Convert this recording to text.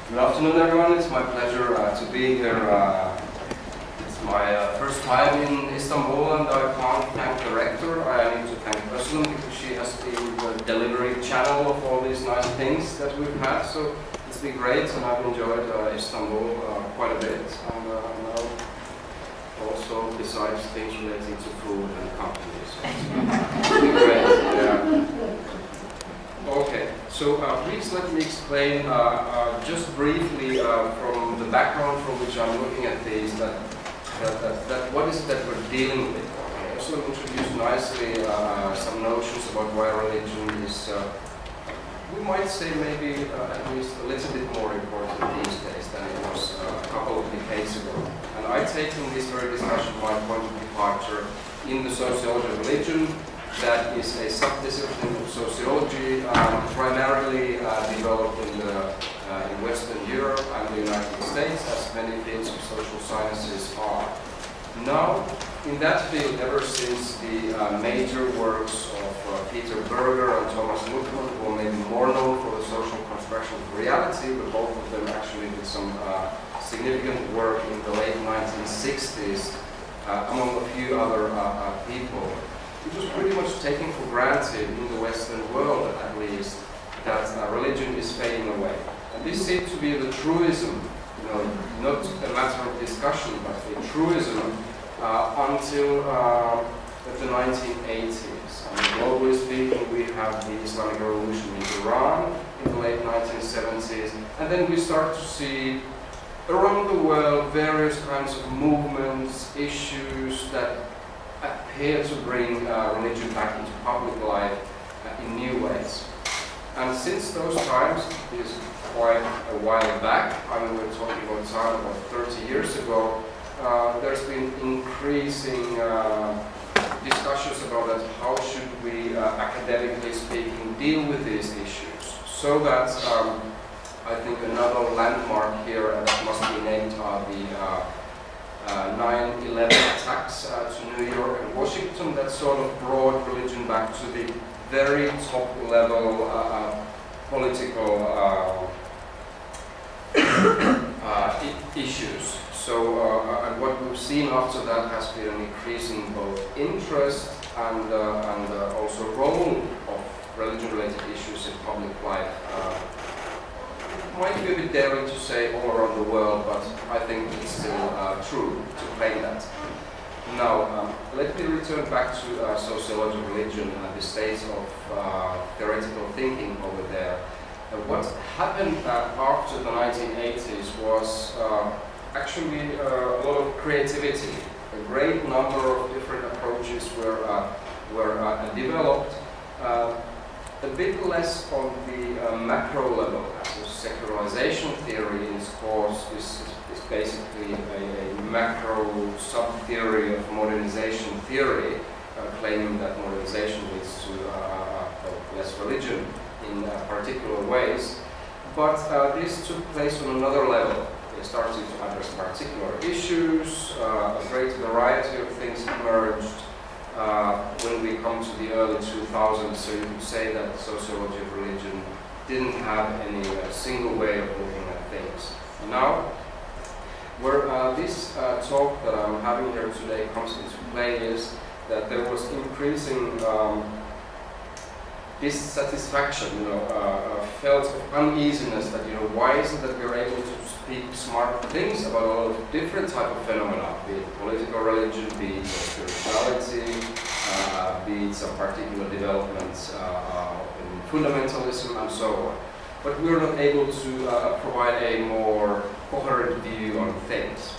Good afternoon, everyone. It's my pleasure to be here. It's my first time in Istanbul, and I can't thank the rector. I need to thank Özlem because she has been the delivery channel of all these nice things that we've had. So it's been great, and I've enjoyed Istanbul quite a bit. And now also, besides things relating to food and company, so it's been great. Yeah. Okay, so please let me explain just briefly from the background from which I'm looking at these, that what is it that we're dealing with. Okay, also introduce nicely some notions about why religion is, we might say maybe at least a little bit more important these days than it was a couple of decades ago. And I take in this very discussion my point of departure in the sociology of religion. That is a subdiscipline of sociology, primarily developed in Western Europe and the United States, as many fields of social sciences are. Now, in that field, ever since the major works of Peter Berger and Thomas Luckmann, who are maybe more known for the social construction of reality, but both of them actually did some significant work in the late 1960s, among a few other people. It was pretty much taken for granted in the Western world, at least, that religion is fading away. And this seemed to be the truism, not a matter of discussion, but a truism until the 1980s. I mean, globally speaking, we have the Islamic Revolution in Iran in the late 1970s, and then we start to see around the world various kinds of movements, issues that appear to bring religion back into public life in new ways. And since those times, it is quite a while back, I mean we're talking about time about 30 years ago, there's been increasing discussions about that, how should we, academically speaking, deal with these issues. So that I think another landmark here that must be named are the 9/11 attacks to New York and Washington that sort of brought religion back to the very top level political issues. So, and what we've seen after that has been an increasing both interest and also role of religion-related issues in public life. Might be a bit daring to say all around the world, but I think it's still true to claim that. Now, let me return back to sociology of religion and the state of theoretical thinking over there. What happened after the 1980s was actually a lot of creativity. A great number of different approaches were developed. A bit less on the macro level, as secularization theory in its course is basically a macro sub-theory of modernization theory, claiming that modernization leads to less religion in particular ways. But this took place on another level. They started to address particular issues, a great variety of things emerged. When we come to the early 2000s, so you could say that sociology of religion didn't have any single way of looking at things. Now, where this talk that I'm having here today comes into play is that there was increasing dissatisfaction, felt of uneasiness that, why is it that we're able to speak smart things about a lot of different type of phenomena, be it political religion, be it spirituality, be it some particular developments in fundamentalism and so on. But we're not able to provide a more coherent view on things.